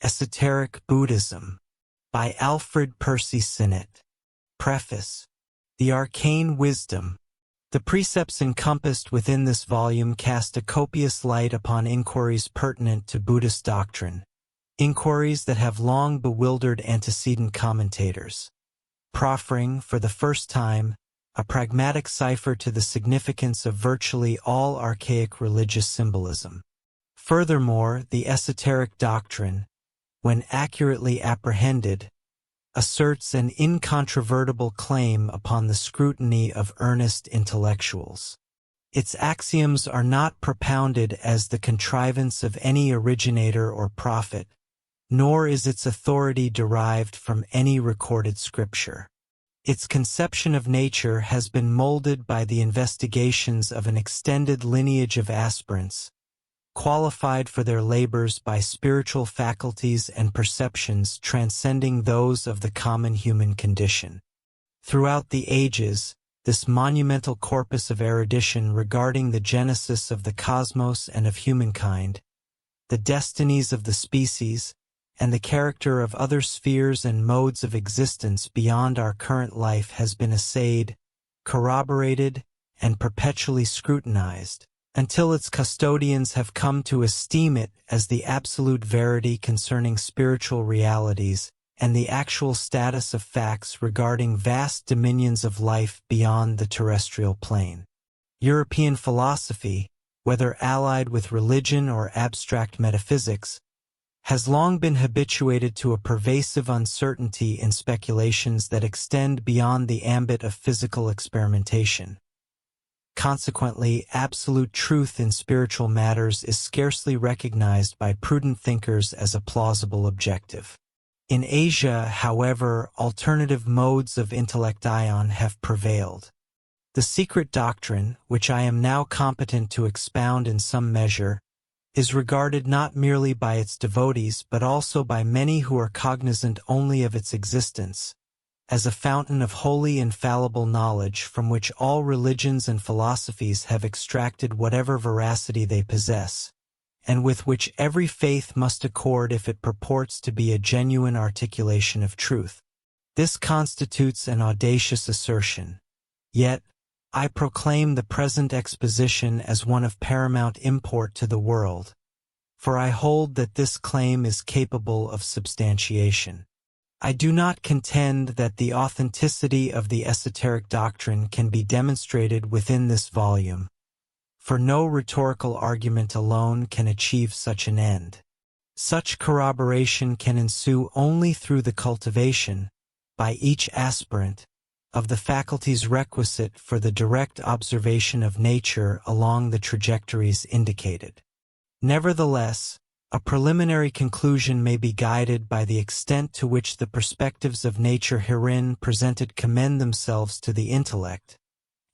Esoteric Buddhism by Alfred Percy Sinnett. Preface. The Arcane Wisdom. The precepts encompassed within this volume cast a copious light upon inquiries pertinent to Buddhist doctrine, inquiries that have long bewildered antecedent commentators, proffering, for the first time, a pragmatic cipher to the significance of virtually all archaic religious symbolism. Furthermore, the esoteric doctrine, when accurately apprehended, asserts an incontrovertible claim upon the scrutiny of earnest intellectuals. Its axioms are not propounded as the contrivance of any originator or prophet, nor is its authority derived from any recorded scripture. Its conception of nature has been molded by the investigations of an extended lineage of aspirants, qualified for their labors by spiritual faculties and perceptions transcending those of the common human condition. Throughout the ages, this monumental corpus of erudition regarding the genesis of the cosmos and of humankind, the destinies of the species, and the character of other spheres and modes of existence beyond our current life has been assayed, corroborated, and perpetually scrutinized, until its custodians have come to esteem it as the absolute verity concerning spiritual realities and the actual status of facts regarding vast dominions of life beyond the terrestrial plane. European philosophy, whether allied with religion or abstract metaphysics, has long been habituated to a pervasive uncertainty in speculations that extend beyond the ambit of physical experimentation. Consequently, absolute truth in spiritual matters is scarcely recognized by prudent thinkers as a plausible objective. In Asia, however, alternative modes of intellection have prevailed. The secret doctrine, which I am now competent to expound in some measure, is regarded not merely by its devotees but also by many who are cognizant only of its existence, as a fountain of wholly infallible knowledge from which all religions and philosophies have extracted whatever veracity they possess, and with which every faith must accord if it purports to be a genuine articulation of truth. This constitutes an audacious assertion. Yet, I proclaim the present exposition as one of paramount import to the world, for I hold that this claim is capable of substantiation. I do not contend that the authenticity of the esoteric doctrine can be demonstrated within this volume, for no rhetorical argument alone can achieve such an end. Such corroboration can ensue only through the cultivation, by each aspirant, of the faculties requisite for the direct observation of nature along the trajectories indicated. Nevertheless, a preliminary conclusion may be guided by the extent to which the perspectives of nature herein presented commend themselves to the intellect,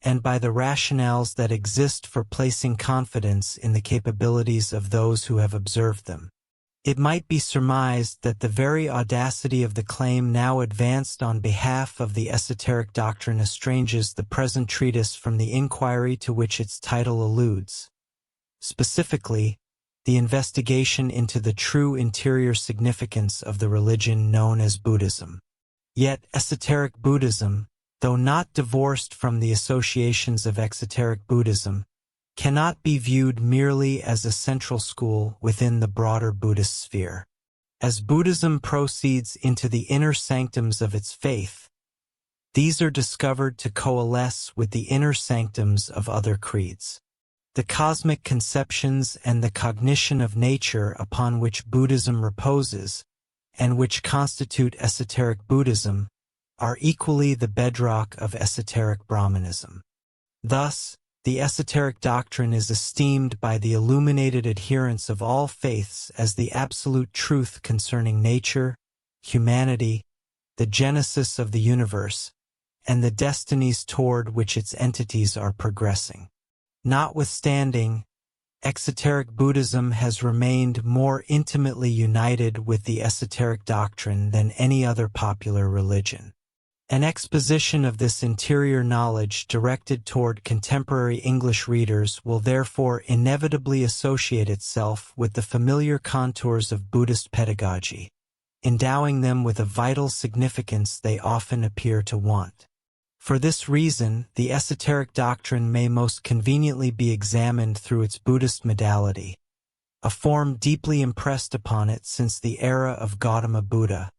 and by the rationales that exist for placing confidence in the capabilities of those who have observed them. It might be surmised that the very audacity of the claim now advanced on behalf of the esoteric doctrine estranges the present treatise from the inquiry to which its title alludes. Specifically, the investigation into the true interior significance of the religion known as Buddhism. Yet esoteric Buddhism, though not divorced from the associations of exoteric Buddhism, cannot be viewed merely as a central school within the broader Buddhist sphere. As Buddhism proceeds into the inner sanctums of its faith, these are discovered to coalesce with the inner sanctums of other creeds. The cosmic conceptions and the cognition of nature upon which Buddhism reposes, and which constitute esoteric Buddhism, are equally the bedrock of esoteric Brahmanism. Thus, the esoteric doctrine is esteemed by the illuminated adherents of all faiths as the absolute truth concerning nature, humanity, the genesis of the universe, and the destinies toward which its entities are progressing. Notwithstanding, exoteric Buddhism has remained more intimately united with the esoteric doctrine than any other popular religion. An exposition of this interior knowledge directed toward contemporary English readers will therefore inevitably associate itself with the familiar contours of Buddhist pedagogy, endowing them with a vital significance they often appear to want. For this reason, the esoteric doctrine may most conveniently be examined through its Buddhist modality, a form deeply impressed upon it since the era of Gautama Buddha,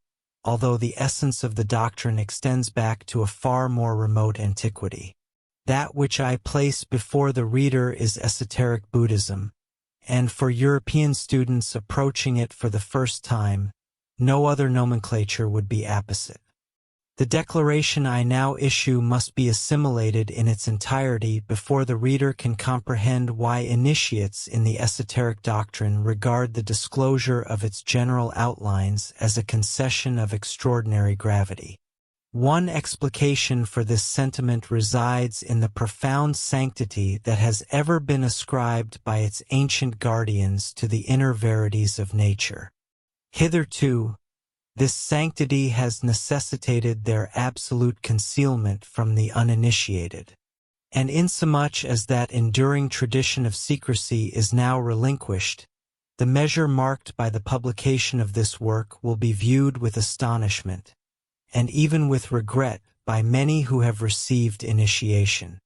although the essence of the doctrine extends back to a far more remote antiquity. That which I place before the reader is esoteric Buddhism, and for European students approaching it for the first time, no other nomenclature would be apposite. The declaration I now issue must be assimilated in its entirety before the reader can comprehend why initiates in the esoteric doctrine regard the disclosure of its general outlines as a concession of extraordinary gravity. One explication for this sentiment resides in the profound sanctity that has ever been ascribed by its ancient guardians to the inner verities of nature. Hitherto, this sanctity has necessitated their absolute concealment from the uninitiated. And insomuch as that enduring tradition of secrecy is now relinquished, the measure marked by the publication of this work will be viewed with astonishment, and even with regret, by many who have received initiation.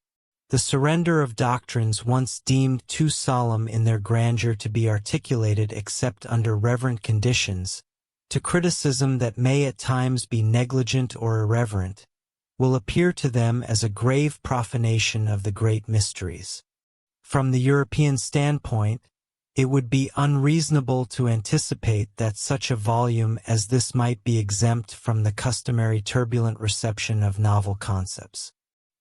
The surrender of doctrines once deemed too solemn in their grandeur to be articulated except under reverent conditions, to criticism that may at times be negligent or irreverent, will appear to them as a grave profanation of the great mysteries. From the European standpoint, it would be unreasonable to anticipate that such a volume as this might be exempt from the customary turbulent reception of novel concepts.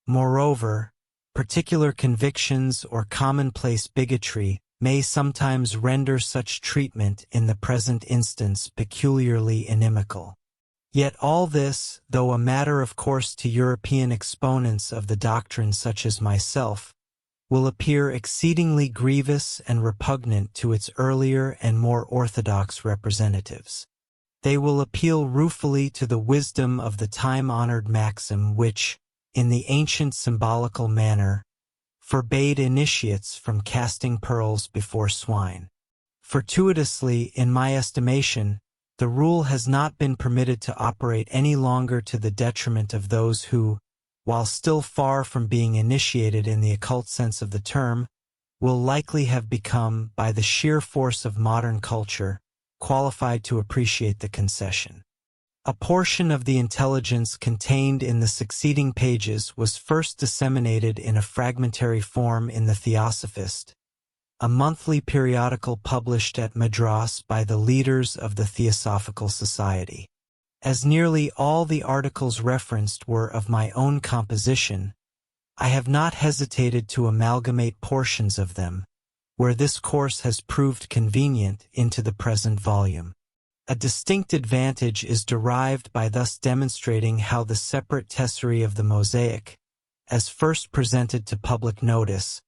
Moreover, particular convictions or commonplace bigotry may sometimes render such treatment in the present instance peculiarly inimical. Yet all this, though a matter of course to European exponents of the doctrine such as myself, will appear exceedingly grievous and repugnant to its earlier and more orthodox representatives. They will appeal ruefully to the wisdom of the time-honored maxim which, in the ancient symbolical manner, forbade initiates from casting pearls before swine. Fortuitously, in my estimation, the rule has not been permitted to operate any longer to the detriment of those who, while still far from being initiated in the occult sense of the term, will likely have become, by the sheer force of modern culture, qualified to appreciate the concession. A portion of the intelligence contained in the succeeding pages was first disseminated in a fragmentary form in the Theosophist, a monthly periodical published at Madras by the leaders of the Theosophical Society. As nearly all the articles referenced were of my own composition, I have not hesitated to amalgamate portions of them, where this course has proved convenient, into the present volume. A distinct advantage is derived by thus demonstrating how the separate tesserae of the mosaic, as first presented to public notice,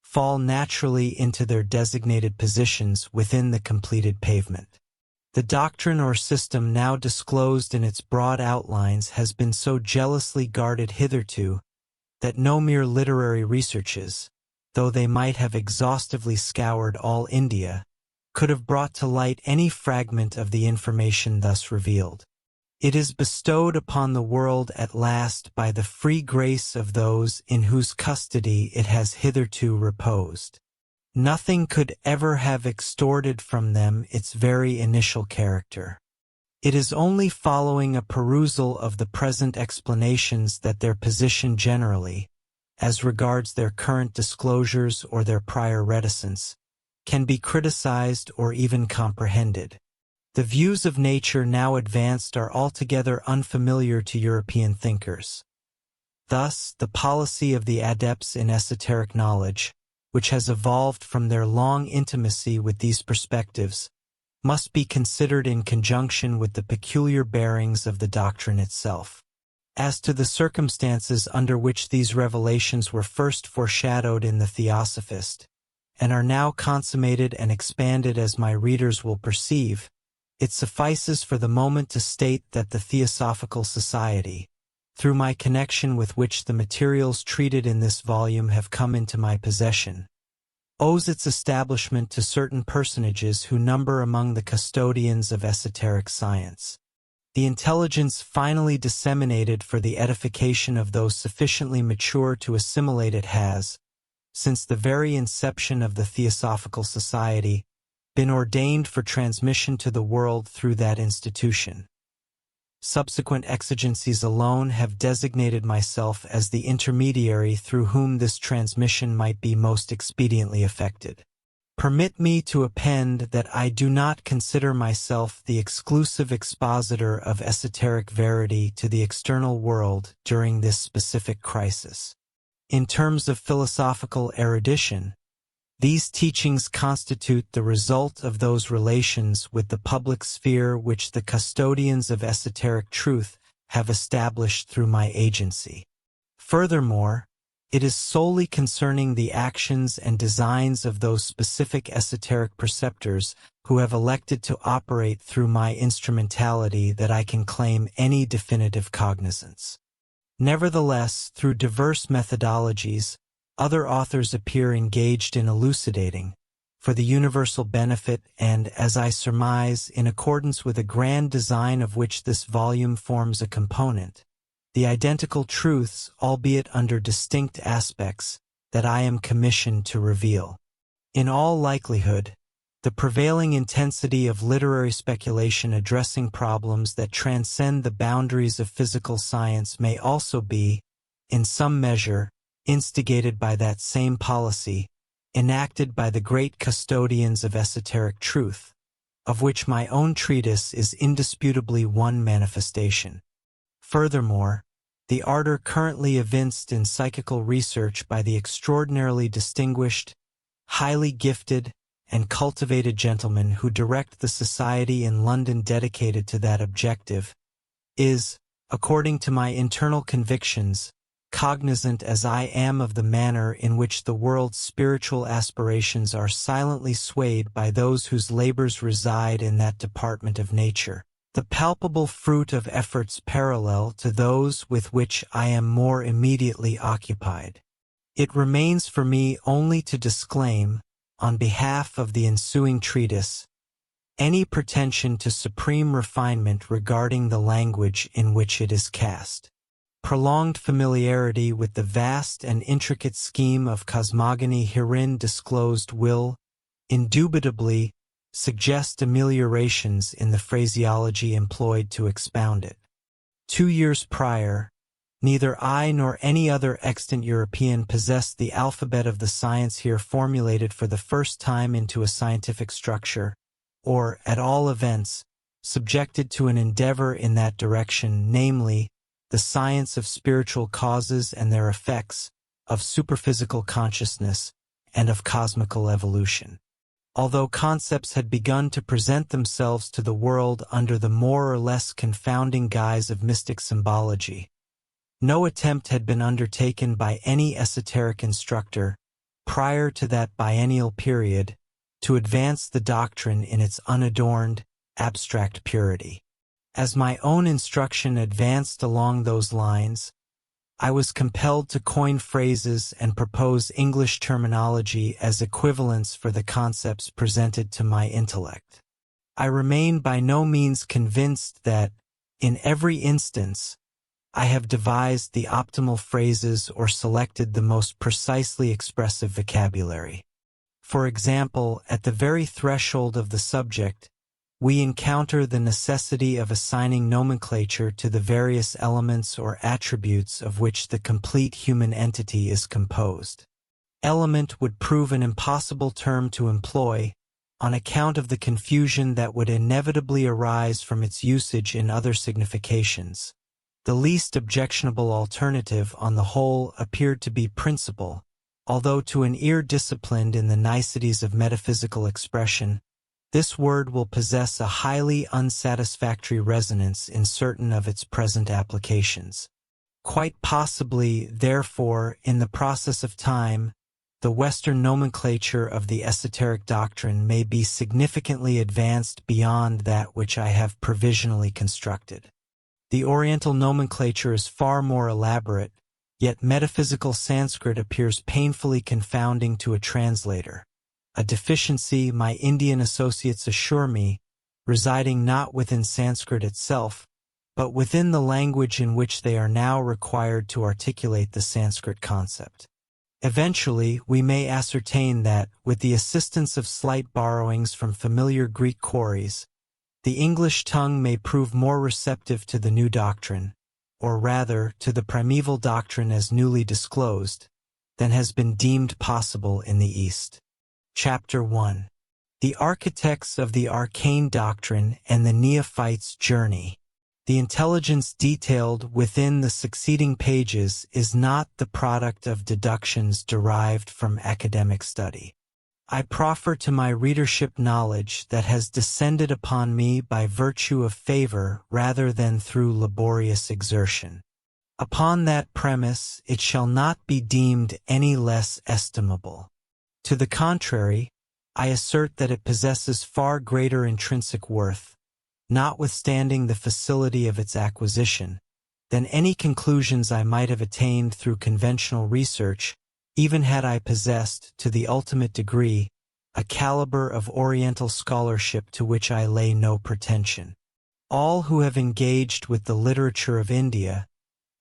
fall naturally into their designated positions within the completed pavement. The doctrine or system now disclosed in its broad outlines has been so jealously guarded hitherto that no mere literary researches, though they might have exhaustively scoured all India, could have brought to light any fragment of the information thus revealed. It is bestowed upon the world at last by the free grace of those in whose custody it has hitherto reposed. Nothing could ever have extorted from them its very initial character. It is only following a perusal of the present explanations that their position generally, as regards their current disclosures or their prior reticence, can be criticized or even comprehended. The views of nature now advanced are altogether unfamiliar to European thinkers. Thus, the policy of the adepts in esoteric knowledge, which has evolved from their long intimacy with these perspectives, must be considered in conjunction with the peculiar bearings of the doctrine itself. As to the circumstances under which these revelations were first foreshadowed in the Theosophist, and are now consummated and expanded as my readers will perceive, it suffices for the moment to state that the Theosophical Society, through my connection with which the materials treated in this volume have come into my possession, owes its establishment to certain personages who number among the custodians of esoteric science. The intelligence finally disseminated for the edification of those sufficiently mature to assimilate it has, since the very inception of the Theosophical Society, been ordained for transmission to the world through that institution. Subsequent exigencies alone have designated myself as the intermediary through whom this transmission might be most expediently effected. Permit me to append that I do not consider myself the exclusive expositor of esoteric verity to the external world during this specific crisis. In terms of philosophical erudition, these teachings constitute the result of those relations with the public sphere which the custodians of esoteric truth have established through my agency. Furthermore, it is solely concerning the actions and designs of those specific esoteric preceptors who have elected to operate through my instrumentality that I can claim any definitive cognizance. Nevertheless, through diverse methodologies, other authors appear engaged in elucidating, for the universal benefit and, as I surmise, in accordance with a grand design of which this volume forms a component, the identical truths, albeit under distinct aspects, that I am commissioned to reveal. In all likelihood, the prevailing intensity of literary speculation addressing problems that transcend the boundaries of physical science may also be, in some measure, instigated by that same policy, enacted by the great custodians of esoteric truth, of which my own treatise is indisputably one manifestation. Furthermore, the ardor currently evinced in psychical research by the extraordinarily distinguished, highly gifted, and cultivated gentlemen who direct the society in London dedicated to that objective, is, according to my internal convictions, cognizant as I am of the manner in which the world's spiritual aspirations are silently swayed by those whose labors reside in that department of nature, the palpable fruit of efforts parallel to those with which I am more immediately occupied. It remains for me only to disclaim, on behalf of the ensuing treatise, any pretension to supreme refinement regarding the language in which it is cast. Prolonged familiarity with the vast and intricate scheme of cosmogony herein disclosed will, indubitably, suggest ameliorations in the phraseology employed to expound it. 2 years prior, neither I nor any other extant European possessed the alphabet of the science here formulated for the first time into a scientific structure, or, at all events, subjected to an endeavor in that direction, namely, the science of spiritual causes and their effects, of superphysical consciousness, and of cosmical evolution. Although concepts had begun to present themselves to the world under the more or less confounding guise of mystic symbology, no attempt had been undertaken by any esoteric instructor, prior to that biennial period, to advance the doctrine in its unadorned, abstract purity. As my own instruction advanced along those lines, I was compelled to coin phrases and propose English terminology as equivalents for the concepts presented to my intellect. I remain by no means convinced that, in every instance, I have devised the optimal phrases or selected the most precisely expressive vocabulary. For example, at the very threshold of the subject, we encounter the necessity of assigning nomenclature to the various elements or attributes of which the complete human entity is composed. Element would prove an impossible term to employ, on account of the confusion that would inevitably arise from its usage in other significations. The least objectionable alternative, on the whole, appeared to be principle, although to an ear disciplined in the niceties of metaphysical expression, this word will possess a highly unsatisfactory resonance in certain of its present applications. Quite possibly, therefore, in the process of time, the Western nomenclature of the esoteric doctrine may be significantly advanced beyond that which I have provisionally constructed. The Oriental nomenclature is far more elaborate, yet metaphysical Sanskrit appears painfully confounding to a translator, a deficiency my Indian associates assure me, residing not within Sanskrit itself, but within the language in which they are now required to articulate the Sanskrit concept. Eventually, we may ascertain that, with the assistance of slight borrowings from familiar Greek quarries, the English tongue may prove more receptive to the new doctrine, or rather to the primeval doctrine as newly disclosed, than has been deemed possible in the East. Chapter 1. The Architects of the Arcane Doctrine and the Neophyte's Journey. The intelligence detailed within the succeeding pages is not the product of deductions derived from academic study. I proffer to my readership knowledge that has descended upon me by virtue of favor rather than through laborious exertion. Upon that premise, it shall not be deemed any less estimable. To the contrary, I assert that it possesses far greater intrinsic worth, notwithstanding the facility of its acquisition, than any conclusions I might have attained through conventional research, even had I possessed, to the ultimate degree, a caliber of Oriental scholarship to which I lay no pretension. All who have engaged with the literature of India,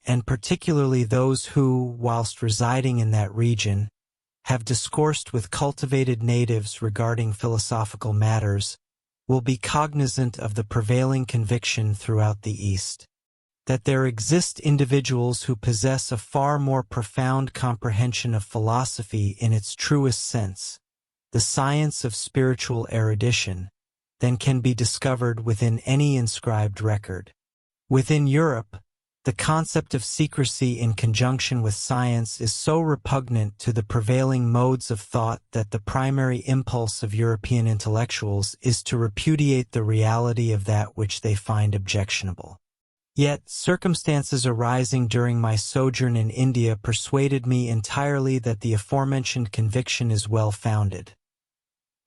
and particularly those who, whilst residing in that region, have discoursed with cultivated natives regarding philosophical matters, will be cognizant of the prevailing conviction throughout the East, that there exist individuals who possess a far more profound comprehension of philosophy in its truest sense, the science of spiritual erudition, than can be discovered within any inscribed record. Within Europe, the concept of secrecy in conjunction with science is so repugnant to the prevailing modes of thought that the primary impulse of European intellectuals is to repudiate the reality of that which they find objectionable. Yet, circumstances arising during my sojourn in India persuaded me entirely that the aforementioned conviction is well-founded.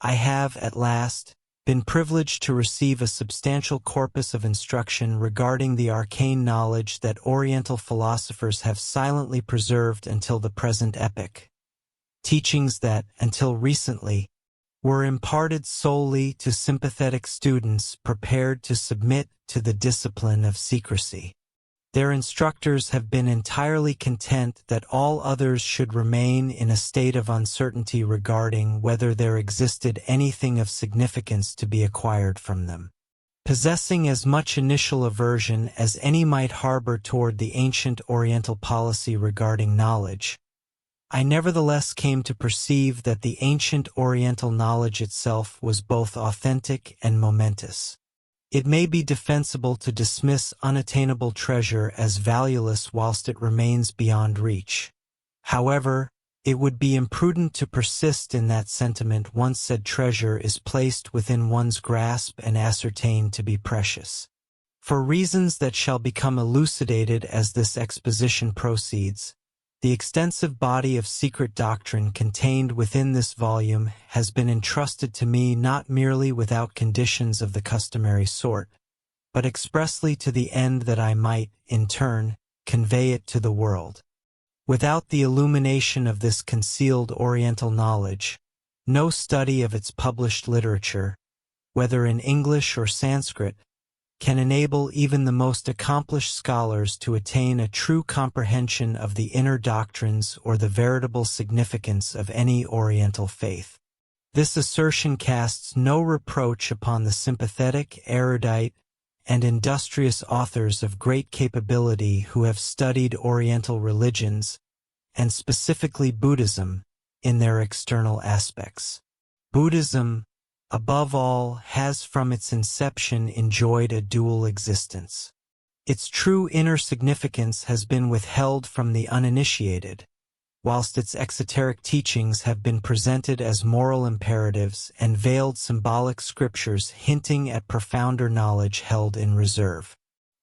I have, at last, been privileged to receive a substantial corpus of instruction regarding the arcane knowledge that Oriental philosophers have silently preserved until the present epoch, teachings that, until recently, were imparted solely to sympathetic students prepared to submit to the discipline of secrecy. Their instructors have been entirely content that all others should remain in a state of uncertainty regarding whether there existed anything of significance to be acquired from them. Possessing as much initial aversion as any might harbor toward the ancient Oriental policy regarding knowledge, I nevertheless came to perceive that the ancient Oriental knowledge itself was both authentic and momentous. It may be defensible to dismiss unattainable treasure as valueless whilst it remains beyond reach. However, it would be imprudent to persist in that sentiment once said treasure is placed within one's grasp and ascertained to be precious. For reasons that shall become elucidated as this exposition proceeds, the extensive body of secret doctrine contained within this volume has been entrusted to me not merely without conditions of the customary sort, but expressly to the end that I might, in turn, convey it to the world. Without the illumination of this concealed Oriental knowledge, no study of its published literature, whether in English or Sanskrit, can enable even the most accomplished scholars to attain a true comprehension of the inner doctrines or the veritable significance of any Oriental faith. This assertion casts no reproach upon the sympathetic, erudite, and industrious authors of great capability who have studied Oriental religions, and specifically Buddhism, in their external aspects. Buddhism, above all, has from its inception enjoyed a dual existence. Its true inner significance has been withheld from the uninitiated, whilst its exoteric teachings have been presented as moral imperatives and veiled symbolic scriptures hinting at profounder knowledge held in reserve.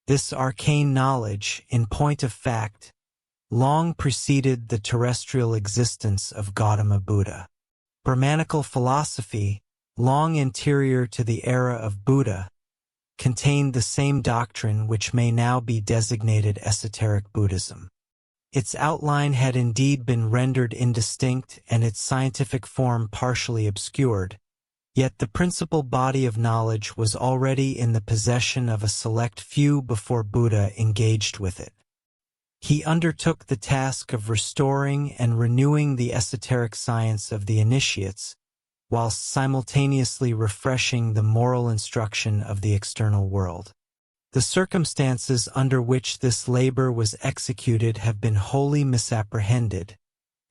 This arcane knowledge, in point of fact, long preceded the terrestrial existence of Gautama Buddha. Brahmanical philosophy, long anterior to the era of Buddha, contained the same doctrine which may now be designated Esoteric Buddhism. Its outline had indeed been rendered indistinct and its scientific form partially obscured, yet the principal body of knowledge was already in the possession of a select few before Buddha engaged with it. He undertook the task of restoring and renewing the esoteric science of the initiates, whilst simultaneously refreshing the moral instruction of the external world. The circumstances under which this labor was executed have been wholly misapprehended,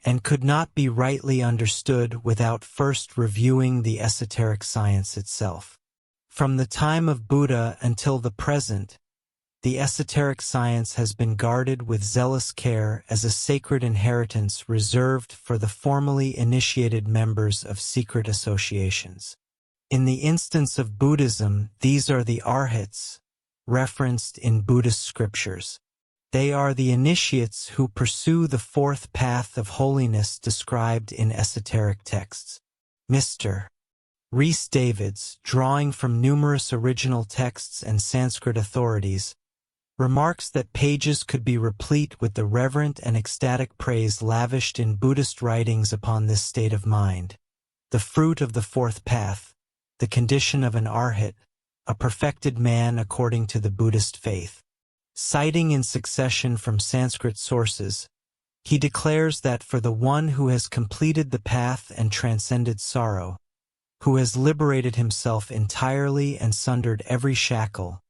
and could not be rightly understood without first reviewing the esoteric science itself. From the time of Buddha until the present, the esoteric science has been guarded with zealous care as a sacred inheritance reserved for the formally initiated members of secret associations. In the instance of Buddhism, these are the arhats, referenced in Buddhist scriptures. They are the initiates who pursue the fourth path of holiness described in esoteric texts. Mr. Rhys Davids, drawing from numerous original texts and Sanskrit authorities, remarks that pages could be replete with the reverent and ecstatic praise lavished in Buddhist writings upon this state of mind, the fruit of the fourth path, the condition of an arhat, a perfected man according to the Buddhist faith. Citing in succession from Sanskrit sources, he declares that for the one who has completed the path and transcended sorrow, who has liberated himself entirely and sundered every shackle,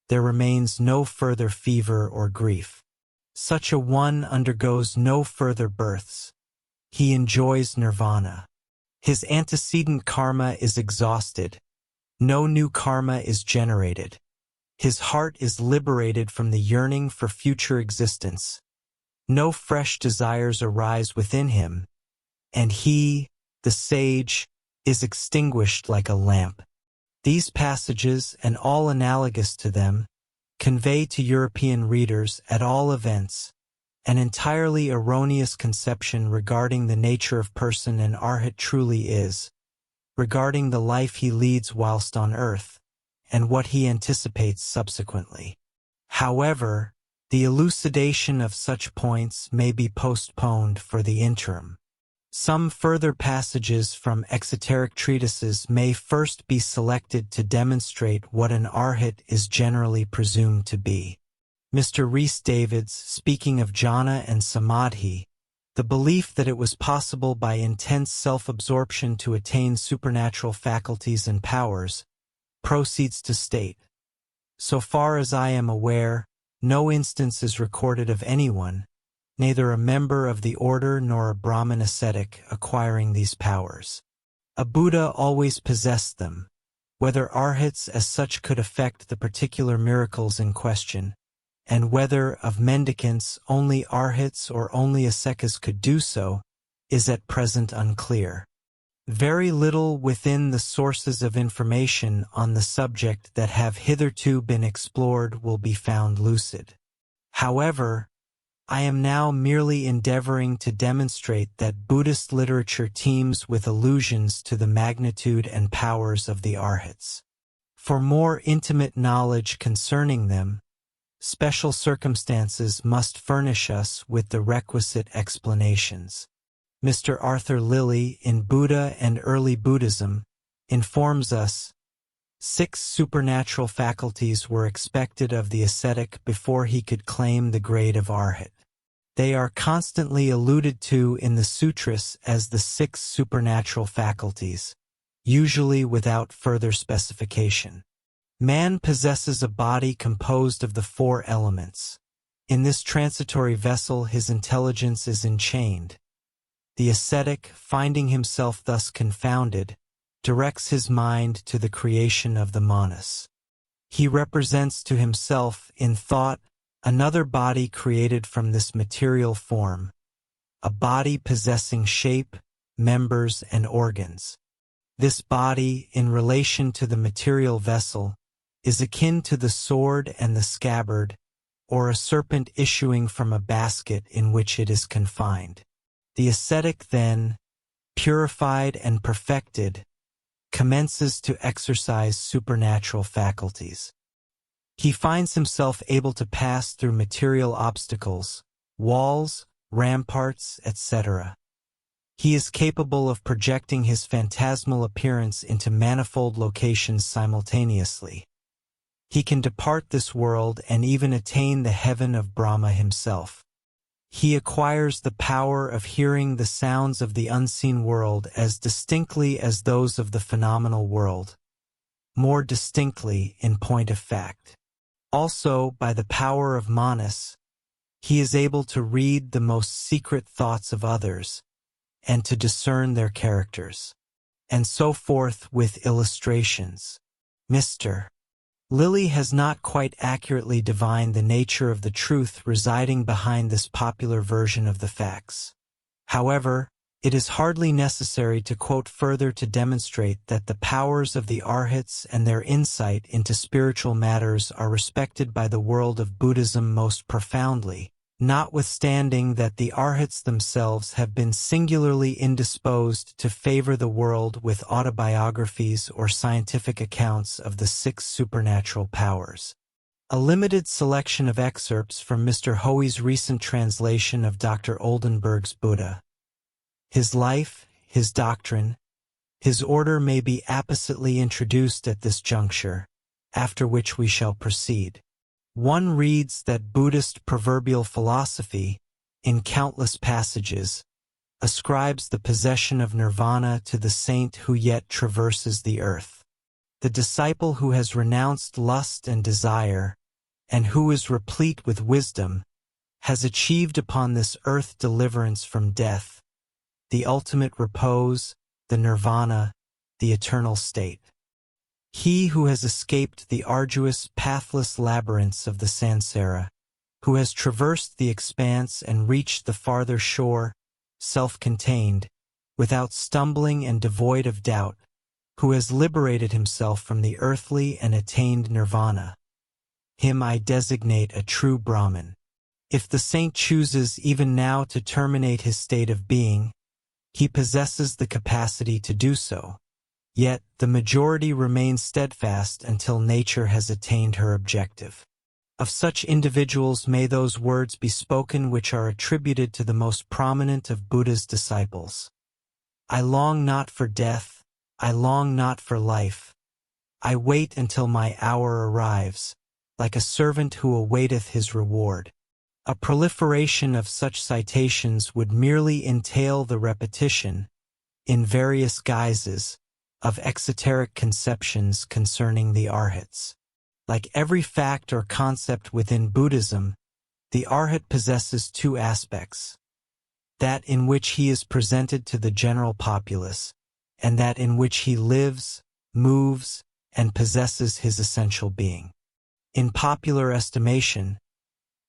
there remains no further fever or grief. Such a one undergoes no further births. He enjoys nirvana. His antecedent karma is exhausted. No new karma is generated. His heart is liberated from the yearning for future existence. No fresh desires arise within him, and he, the sage, is extinguished like a lamp. These passages, and all analogous to them, convey to European readers, at all events, an entirely erroneous conception regarding the nature of person an arhat truly is, regarding the life he leads whilst on earth, and what he anticipates subsequently. However, the elucidation of such points may be postponed for the interim. Some further passages from exoteric treatises may first be selected to demonstrate what an arhat is generally presumed to be. Mr. Rhys Davids, speaking of jhana and samadhi, the belief that it was possible by intense self-absorption to attain supernatural faculties and powers, proceeds to state, "So far as I am aware, no instance is recorded of anyone, neither a member of the order nor a Brahmin ascetic, acquiring these powers. A Buddha always possessed them. Whether arhats as such could effect the particular miracles in question, and whether of mendicants only arhats or only ascekas could do so, is at present unclear. Very little within the sources of information on the subject that have hitherto been explored will be found lucid. However, I am now merely endeavoring to demonstrate that Buddhist literature teems with allusions to the magnitude and powers of the arhats. For more intimate knowledge concerning them, special circumstances must furnish us with the requisite explanations. Mr. Arthur Lillie, in Buddha and Early Buddhism, informs us, 6 supernatural faculties were expected of the ascetic before he could claim the grade of arhat. They are constantly alluded to in the sutras as the 6 supernatural faculties, usually without further specification. Man possesses a body composed of the 4 elements. In this transitory vessel his intelligence is enchained. The ascetic, finding himself thus confounded, directs his mind to the creation of the manas. He represents to himself, in thought, another body created from this material form, a body possessing shape, members, and organs. This body, in relation to the material vessel, is akin to the sword and the scabbard, or a serpent issuing from a basket in which it is confined. The ascetic then, purified and perfected, commences to exercise supernatural faculties. He finds himself able to pass through material obstacles, walls, ramparts, etc. He is capable of projecting his phantasmal appearance into manifold locations simultaneously. He can depart this world and even attain the heaven of Brahma himself. He acquires the power of hearing the sounds of the unseen world as distinctly as those of the phenomenal world, more distinctly in point of fact. Also, by the power of Manas, he is able to read the most secret thoughts of others, and to discern their characters. And so forth with illustrations. Mr. Lilly has not quite accurately divined the nature of the truth residing behind this popular version of the facts. However, it is hardly necessary to quote further to demonstrate that the powers of the Arhats and their insight into spiritual matters are respected by the world of Buddhism most profoundly, notwithstanding that the Arhats themselves have been singularly indisposed to favor the world with autobiographies or scientific accounts of the 6 supernatural powers. A limited selection of excerpts from Mr. Hoey's recent translation of Dr. Oldenburg's Buddha. His life, his doctrine, his order may be appositely introduced at this juncture, after which we shall proceed. One reads that Buddhist proverbial philosophy, in countless passages, ascribes the possession of nirvana to the saint who yet traverses the earth. The disciple who has renounced lust and desire, and who is replete with wisdom, has achieved upon this earth deliverance from death, the ultimate repose, the nirvana, the eternal state. He who has escaped the arduous, pathless labyrinths of the samsara, who has traversed the expanse and reached the farther shore, self-contained, without stumbling and devoid of doubt, who has liberated himself from the earthly and attained nirvana. Him I designate a true Brahmin. If the saint chooses even now to terminate his state of being, he possesses the capacity to do so. Yet, the majority remains steadfast until nature has attained her objective. Of such individuals may those words be spoken which are attributed to the most prominent of Buddha's disciples. I long not for death, I long not for life. I wait until my hour arrives, like a servant who awaiteth his reward. A proliferation of such citations would merely entail the repetition, in various guises, of exoteric conceptions concerning the Arhats. Like every fact or concept within Buddhism, the Arhat possesses 2 aspects: that in which he is presented to the general populace, and that in which he lives, moves, and possesses his essential being. In popular estimation,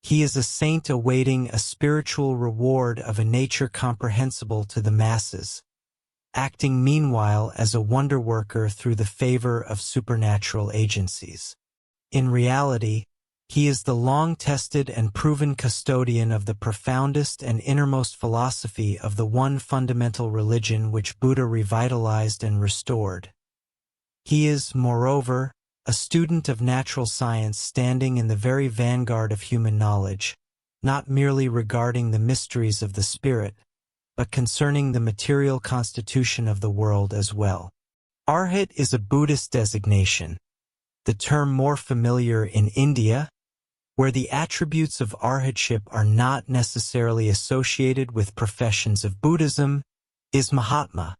he is a saint awaiting a spiritual reward of a nature comprehensible to the masses, acting meanwhile as a wonder worker through the favor of supernatural agencies. In reality, he is the long-tested and proven custodian of the profoundest and innermost philosophy of the one fundamental religion which Buddha revitalized and restored. He is, moreover, a student of natural science standing in the very vanguard of human knowledge, not merely regarding the mysteries of the spirit, but concerning the material constitution of the world as well. Arhat is a Buddhist designation, the term more familiar in India, where the attributes of arhatship are not necessarily associated with professions of Buddhism, is Mahatma.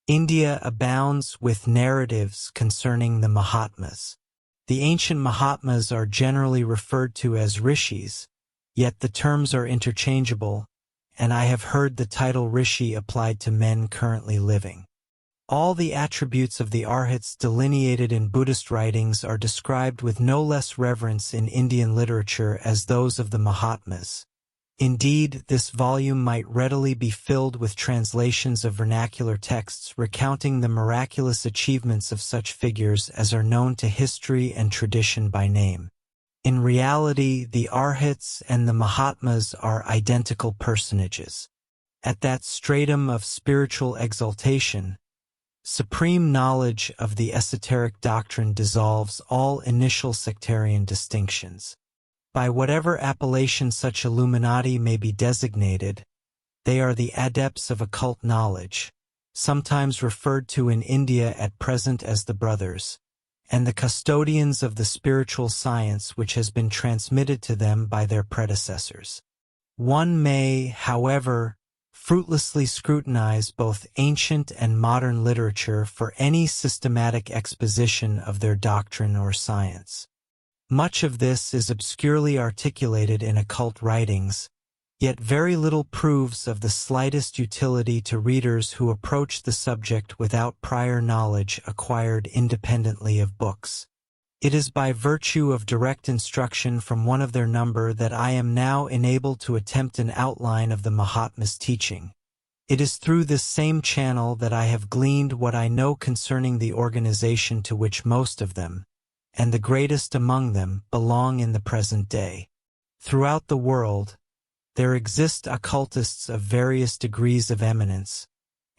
India abounds with narratives concerning the Mahatmas. The ancient Mahatmas are generally referred to as rishis, yet the terms are interchangeable, and I have heard the title rishi applied to men currently living. All the attributes of the Arhats delineated in Buddhist writings are described with no less reverence in Indian literature as those of the Mahatmas. Indeed, this volume might readily be filled with translations of vernacular texts recounting the miraculous achievements of such figures as are known to history and tradition by name. In reality, the Arhats and the Mahatmas are identical personages. At that stratum of spiritual exaltation, Supreme knowledge of the esoteric doctrine dissolves all initial sectarian distinctions. By whatever appellation such Illuminati may be designated, they are the adepts of occult knowledge, sometimes referred to in India at present as the Brothers, and the custodians of the spiritual science which has been transmitted to them by their predecessors. One may, however, fruitlessly scrutinize both ancient and modern literature for any systematic exposition of their doctrine or science. Much of this is obscurely articulated in occult writings, yet very little proves of the slightest utility to readers who approach the subject without prior knowledge acquired independently of books. It is by virtue of direct instruction from one of their number that I am now enabled to attempt an outline of the Mahatma's teaching. It is through this same channel that I have gleaned what I know concerning the organization to which most of them, and the greatest among them, belong in the present day. Throughout the world, there exist occultists of various degrees of eminence,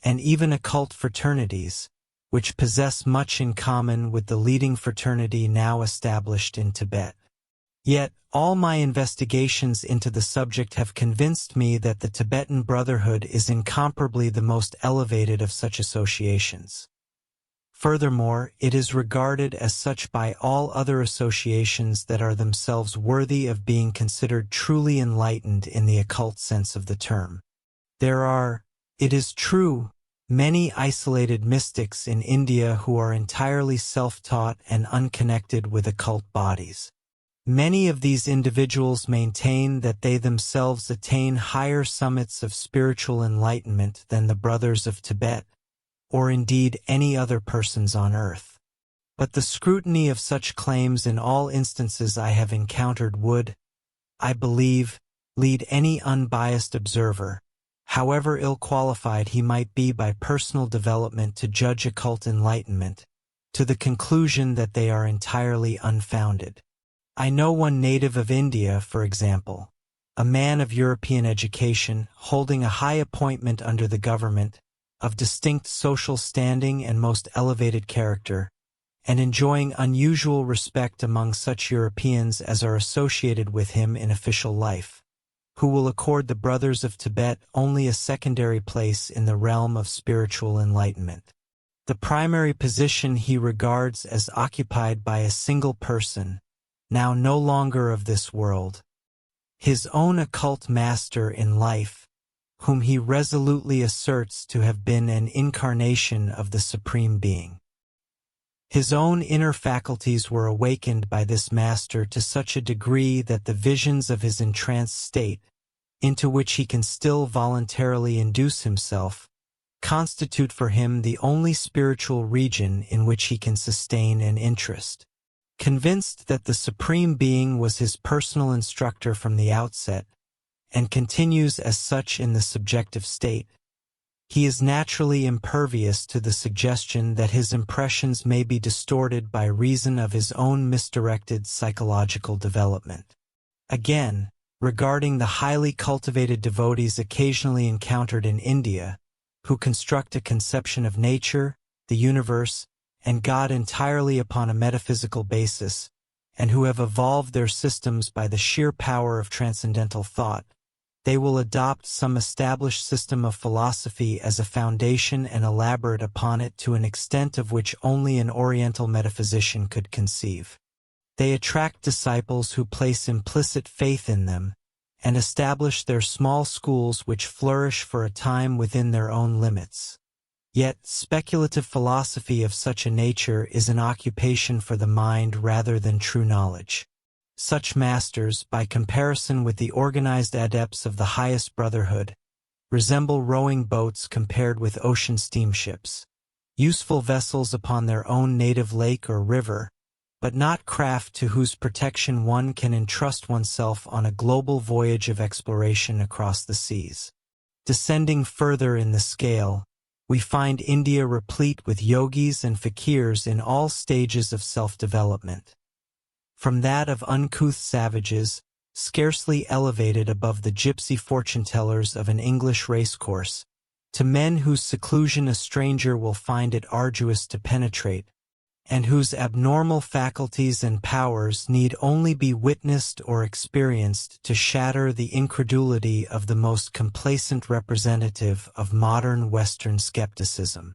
and even occult fraternities, which possess much in common with the leading fraternity now established in Tibet. Yet, all my investigations into the subject have convinced me that the Tibetan Brotherhood is incomparably the most elevated of such associations. Furthermore, it is regarded as such by all other associations that are themselves worthy of being considered truly enlightened in the occult sense of the term. There are, it is true, many isolated mystics in India who are entirely self-taught and unconnected with occult bodies. Many of these individuals maintain that they themselves attain higher summits of spiritual enlightenment than the Brothers of Tibet, or indeed any other persons on earth. But the scrutiny of such claims in all instances I have encountered would, I believe, lead any unbiased observer, however ill-qualified he might be by personal development to judge occult enlightenment, to the conclusion that they are entirely unfounded. I know one native of India, for example, a man of European education, holding a high appointment under the government, of distinct social standing and most elevated character, and enjoying unusual respect among such Europeans as are associated with him in official life, who will accord the Brothers of Tibet only a secondary place in the realm of spiritual enlightenment. The primary position he regards as occupied by a single person, now no longer of this world, his own occult master in life, whom he resolutely asserts to have been an incarnation of the Supreme Being. His own inner faculties were awakened by this master to such a degree that the visions of his entranced state, into which he can still voluntarily induce himself, constitute for him the only spiritual region in which he can sustain an interest. Convinced that the Supreme Being was his personal instructor from the outset, and continues as such in the subjective state, he is naturally impervious to the suggestion that his impressions may be distorted by reason of his own misdirected psychological development. Again, regarding the highly cultivated devotees occasionally encountered in India, who construct a conception of nature, the universe, and God entirely upon a metaphysical basis, and who have evolved their systems by the sheer power of transcendental thought, they will adopt some established system of philosophy as a foundation and elaborate upon it to an extent of which only an Oriental metaphysician could conceive. They attract disciples who place implicit faith in them, and establish their small schools which flourish for a time within their own limits. Yet, speculative philosophy of such a nature is an occupation for the mind rather than true knowledge. Such masters, by comparison with the organized adepts of the highest brotherhood, resemble rowing boats compared with ocean steamships, useful vessels upon their own native lake or river, but not craft to whose protection one can entrust oneself on a global voyage of exploration across the seas. Descending further in the scale, we find India replete with yogis and fakirs in all stages of self-development. From that of uncouth savages, scarcely elevated above the gypsy fortune-tellers of an English racecourse, To men whose seclusion a stranger will find it arduous to penetrate, and whose abnormal faculties and powers need only be witnessed or experienced to shatter the incredulity of the most complacent representative of modern Western skepticism.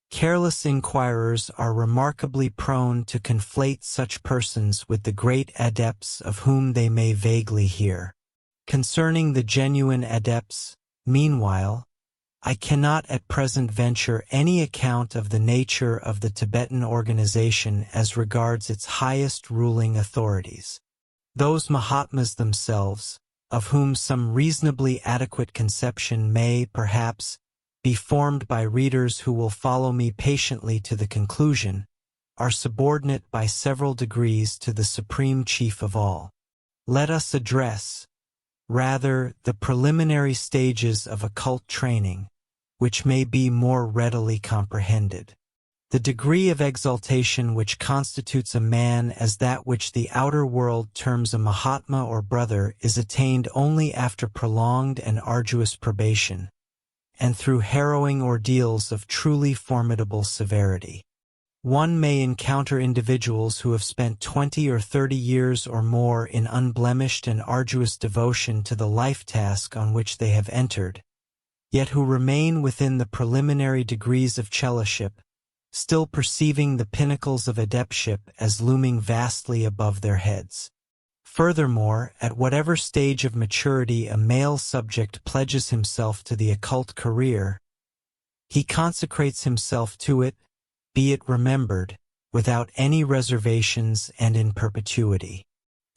Careless inquirers are remarkably prone to conflate such persons with the great adepts of whom they may vaguely hear. Concerning the genuine adepts, meanwhile, I cannot at present venture any account of the nature of the Tibetan organization as regards its highest ruling authorities. Those Mahatmas themselves, of whom some reasonably adequate conception may, perhaps, be formed by readers who will follow me patiently to the conclusion, are subordinate by several degrees to the Supreme Chief of all. Let us address, rather, the preliminary stages of occult training, which may be more readily comprehended. The degree of exaltation which constitutes a man as that which the outer world terms a Mahatma or brother is attained only after prolonged and arduous probation, and through harrowing ordeals of truly formidable severity. One may encounter individuals who have spent 20 or 30 years or more in unblemished and arduous devotion to the life task on which they have entered, yet who remain within the preliminary degrees of chelaship, still perceiving the pinnacles of adeptship as looming vastly above their heads. Furthermore, at whatever stage of maturity a male subject pledges himself to the occult career, he consecrates himself to it, be it remembered, without any reservations and in perpetuity.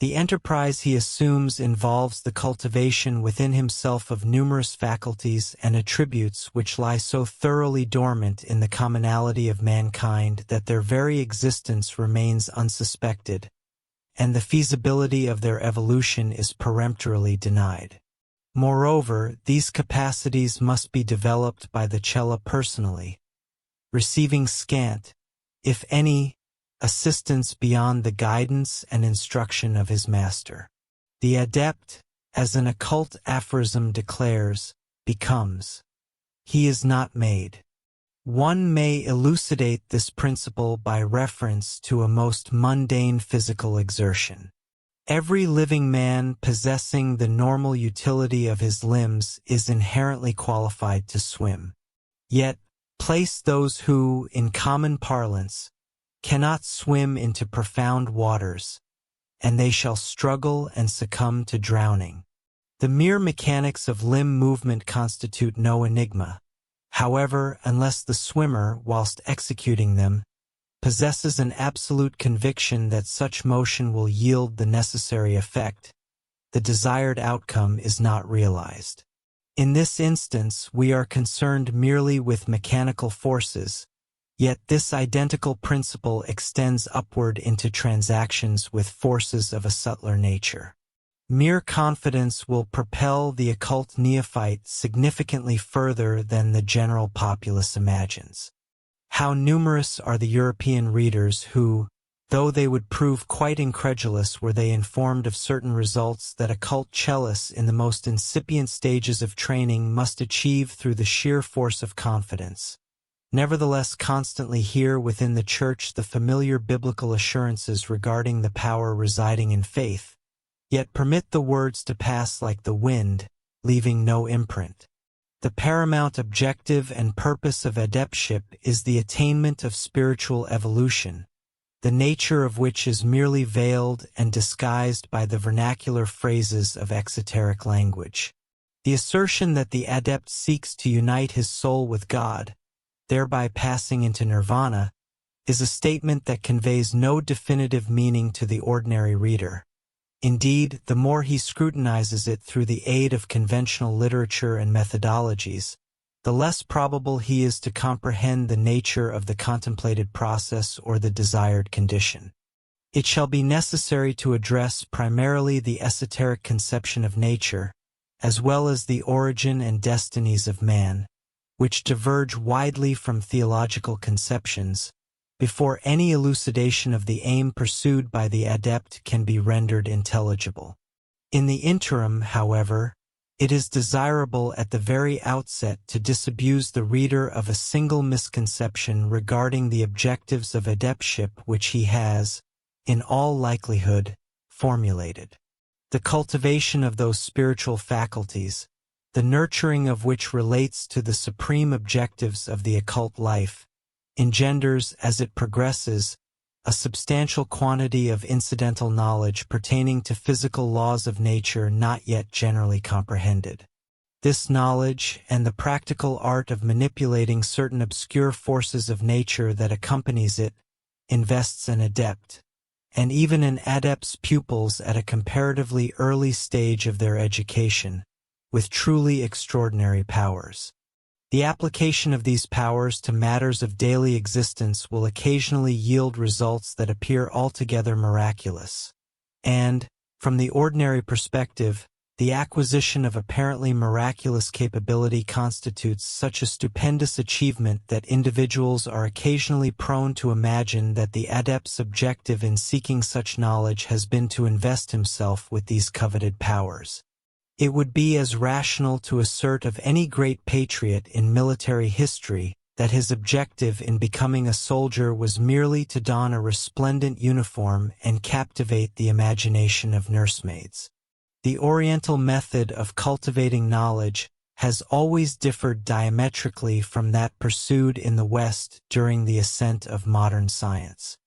The enterprise he assumes involves the cultivation within himself of numerous faculties and attributes which lie so thoroughly dormant in the commonality of mankind that their very existence remains unsuspected, and the feasibility of their evolution is peremptorily denied. Moreover, these capacities must be developed by the chela personally, receiving scant, if any, assistance beyond the guidance and instruction of his master. The adept, as an occult aphorism declares, becomes. He is not made. One may elucidate this principle by reference to a most mundane physical exertion. Every living man possessing the normal utility of his limbs is inherently qualified to swim. Yet, place those who, in common parlance, cannot swim into profound waters, and they shall struggle and succumb to drowning. The mere mechanics of limb movement constitute no enigma, however, unless the swimmer, whilst executing them, possesses an absolute conviction that such motion will yield the necessary effect, the desired outcome is not realized. In this instance, we are concerned merely with mechanical forces, yet this identical principle extends upward into transactions with forces of a subtler nature. Mere confidence will propel the occult neophyte significantly further than the general populace imagines. How numerous are the European readers who, though they would prove quite incredulous were they informed of certain results that occult cellists in the most incipient stages of training must achieve through the sheer force of confidence, nevertheless constantly hear within the Church the familiar biblical assurances regarding the power residing in faith, yet permit the words to pass like the wind, leaving no imprint. The paramount objective and purpose of adeptship is the attainment of spiritual evolution, the nature of which is merely veiled and disguised by the vernacular phrases of exoteric language. The assertion that the adept seeks to unite his soul with God, thereby passing into nirvana, is a statement that conveys no definitive meaning to the ordinary reader. Indeed, the more he scrutinizes it through the aid of conventional literature and methodologies, the less probable he is to comprehend the nature of the contemplated process or the desired condition. It shall be necessary to address primarily the esoteric conception of nature, as well as the origin and destinies of man, which diverge widely from theological conceptions, before any elucidation of the aim pursued by the adept can be rendered intelligible. In the interim, however, It is desirable at the very outset to disabuse the reader of a single misconception regarding the objectives of adeptship which he has, in all likelihood, formulated. The cultivation of those spiritual faculties, the nurturing of which relates to the supreme objectives of the occult life, engenders, as it progresses, a substantial quantity of incidental knowledge pertaining to physical laws of nature not yet generally comprehended. This knowledge, and the practical art of manipulating certain obscure forces of nature that accompanies it, invests an adept, and even an adept's pupils at a comparatively early stage of their education, with truly extraordinary powers. The application of these powers to matters of daily existence will occasionally yield results that appear altogether miraculous. And, from the ordinary perspective, the acquisition of apparently miraculous capability constitutes such a stupendous achievement that individuals are occasionally prone to imagine that the adept's objective in seeking such knowledge has been to invest himself with these coveted powers. It would be as rational to assert of any great patriot in military history that his objective in becoming a soldier was merely to don a resplendent uniform and captivate the imagination of nursemaids. The Oriental method of cultivating knowledge has always differed diametrically from that pursued in the West during the ascent of modern science.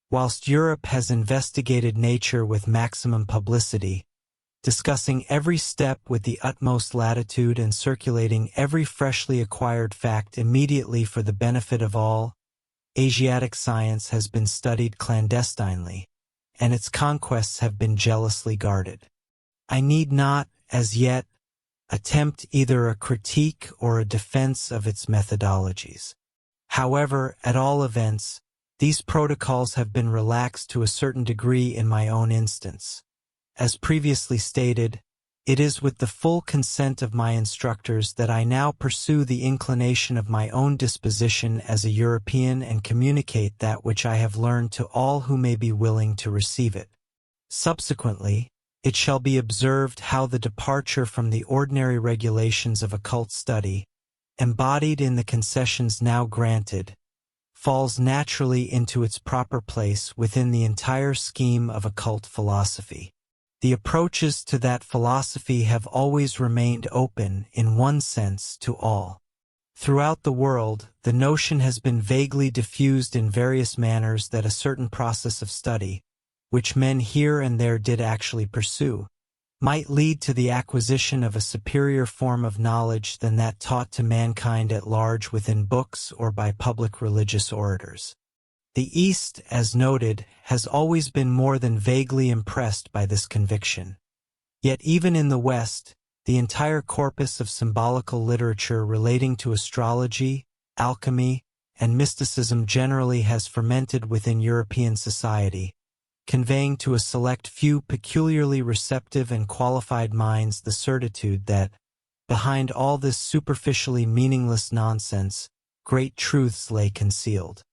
Whilst Europe has investigated nature with maximum publicity, discussing every step with the utmost latitude and circulating every freshly acquired fact immediately for the benefit of all, Asiatic science has been studied clandestinely, and its conquests have been jealously guarded. I need not, as yet, attempt either a critique or a defense of its methodologies. However, at all events, these protocols have been relaxed to a certain degree in my own instance. As previously stated, it is with the full consent of my instructors that I now pursue the inclination of my own disposition as a European and communicate that which I have learned to all who may be willing to receive it. Subsequently, it shall be observed how the departure from the ordinary regulations of occult study, embodied in the concessions now granted, falls naturally into its proper place within the entire scheme of occult philosophy. The approaches to that philosophy have always remained open, in one sense, to all. Throughout the world, the notion has been vaguely diffused in various manners that a certain process of study, which men here and there did actually pursue, might lead to the acquisition of a superior form of knowledge than that taught to mankind at large within books or by public religious orators. The East, as noted, has always been more than vaguely impressed by this conviction. Yet even in the West, the entire corpus of symbolical literature relating to astrology, alchemy, and mysticism generally has fermented within European society, conveying to a select few peculiarly receptive and qualified minds the certitude that, behind all this superficially meaningless nonsense, great truths lay concealed.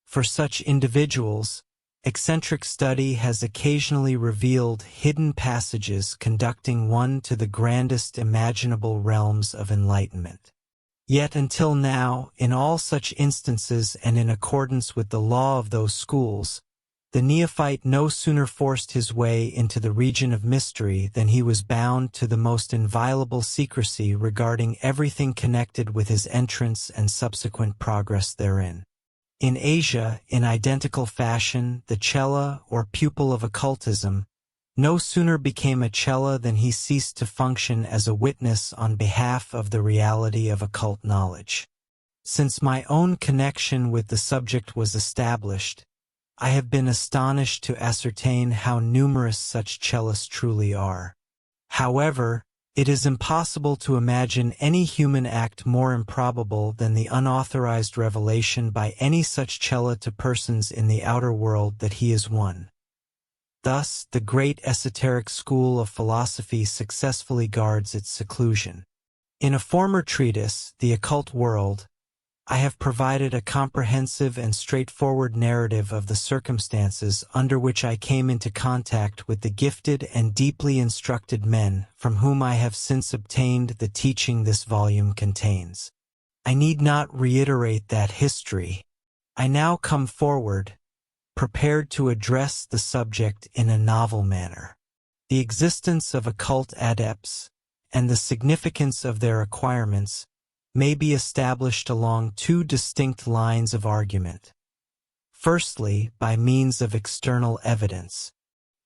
For such individuals, eccentric study has occasionally revealed hidden passages conducting one to the grandest imaginable realms of enlightenment. Yet until now, in all such instances and in accordance with the law of those schools, the neophyte no sooner forced his way into the region of mystery than he was bound to the most inviolable secrecy regarding everything connected with his entrance and subsequent progress therein. In Asia, in identical fashion, the chela, or pupil of occultism, no sooner became a chela than he ceased to function as a witness on behalf of the reality of occult knowledge. Since my own connection with the subject was established, I have been astonished to ascertain how numerous such chelas truly are. However, it is impossible to imagine any human act more improbable than the unauthorized revelation by any such chela to persons in the outer world that he is one. Thus, the great esoteric school of philosophy successfully guards its seclusion. In a former treatise, The Occult World, I have provided a comprehensive and straightforward narrative of the circumstances under which I came into contact with the gifted and deeply instructed men from whom I have since obtained the teaching this volume contains. I need not reiterate that history. I now come forward, prepared to address the subject in a novel manner. The existence of occult adepts and the significance of their acquirements may be established along two distinct lines of argument. Firstly, by means of external evidence.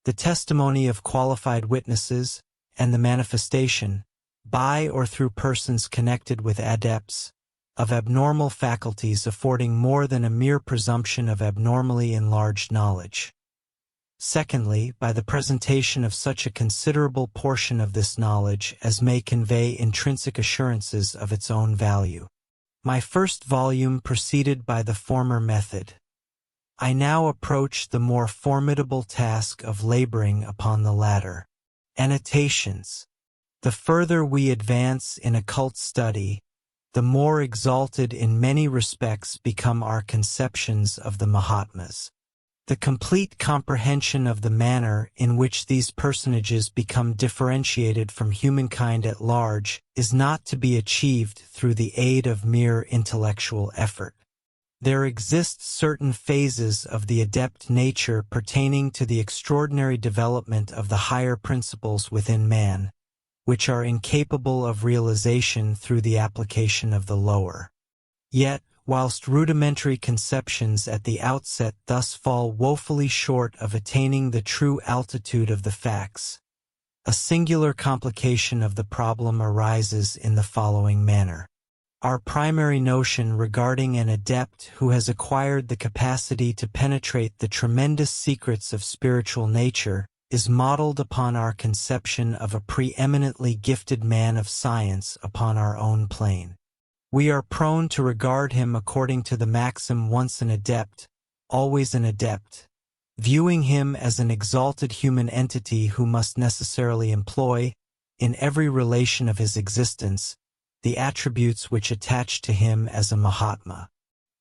The testimony of qualified witnesses and the manifestation, by or through persons connected with adepts, of abnormal faculties affording more than a mere presumption of abnormally enlarged knowledge. Secondly, by the presentation of such a considerable portion of this knowledge as may convey intrinsic assurances of its own value. My first volume proceeded by the former method. I now approach the more formidable task of laboring upon the latter. Annotations. The further we advance in occult study, the more exalted in many respects become our conceptions of the Mahatmas. The complete comprehension of the manner in which these personages become differentiated from humankind at large is not to be achieved through the aid of mere intellectual effort. There exist certain phases of the adept nature pertaining to the extraordinary development of the higher principles within man, which are incapable of realization through the application of the lower. Yet, whilst rudimentary conceptions at the outset thus fall woefully short of attaining the true altitude of the facts, a singular complication of the problem arises in the following manner. Our primary notion regarding an adept who has acquired the capacity to penetrate the tremendous secrets of spiritual nature is modeled upon our conception of a preeminently gifted man of science upon our own plane. We are prone to regard him according to the maxim once an adept, always an adept, viewing him as an exalted human entity who must necessarily employ, in every relation of his existence, the attributes which attach to him as a Mahatma.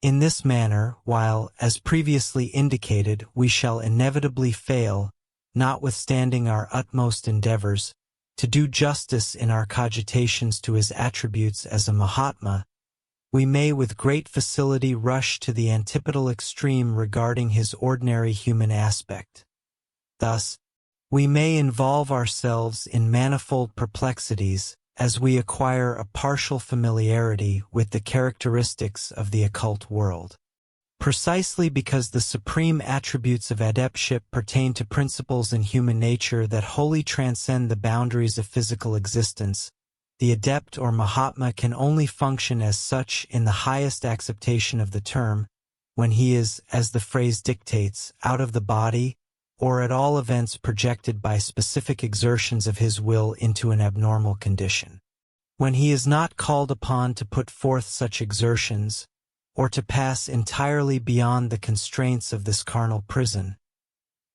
In this manner, while, as previously indicated, we shall inevitably fail, notwithstanding our utmost endeavors, to do justice in our cogitations to his attributes as a Mahatma, we may with great facility rush to the antipodal extreme regarding his ordinary human aspect. Thus, we may involve ourselves in manifold perplexities as we acquire a partial familiarity with the characteristics of the occult world. Precisely because the supreme attributes of adeptship pertain to principles in human nature that wholly transcend the boundaries of physical existence, the adept or Mahatma can only function as such in the highest acceptation of the term, when he is, as the phrase dictates, out of the body, or at all events projected by specific exertions of his will into an abnormal condition. When he is not called upon to put forth such exertions, or to pass entirely beyond the constraints of this carnal prison,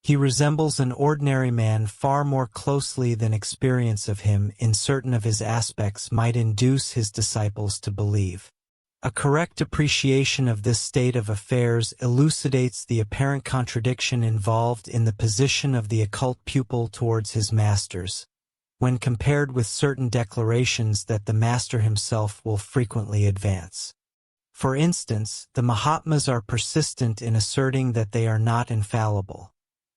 he resembles an ordinary man far more closely than experience of him in certain of his aspects might induce his disciples to believe. A correct appreciation of this state of affairs elucidates the apparent contradiction involved in the position of the occult pupil towards his masters, when compared with certain declarations that the master himself will frequently advance. For instance, the Mahatmas are persistent in asserting that they are not infallible,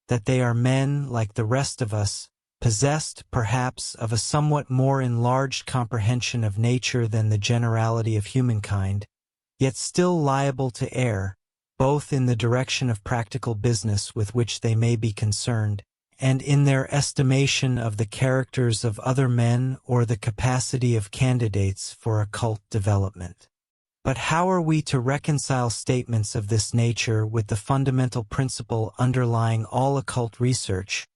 that they are men like the rest of us, possessed, perhaps, of a somewhat more enlarged comprehension of nature than the generality of humankind, yet still liable to err, both in the direction of practical business with which they may be concerned, and in their estimation of the characters of other men or the capacity of candidates for occult development. But how are we to reconcile statements of this nature with the fundamental principle underlying all occult research,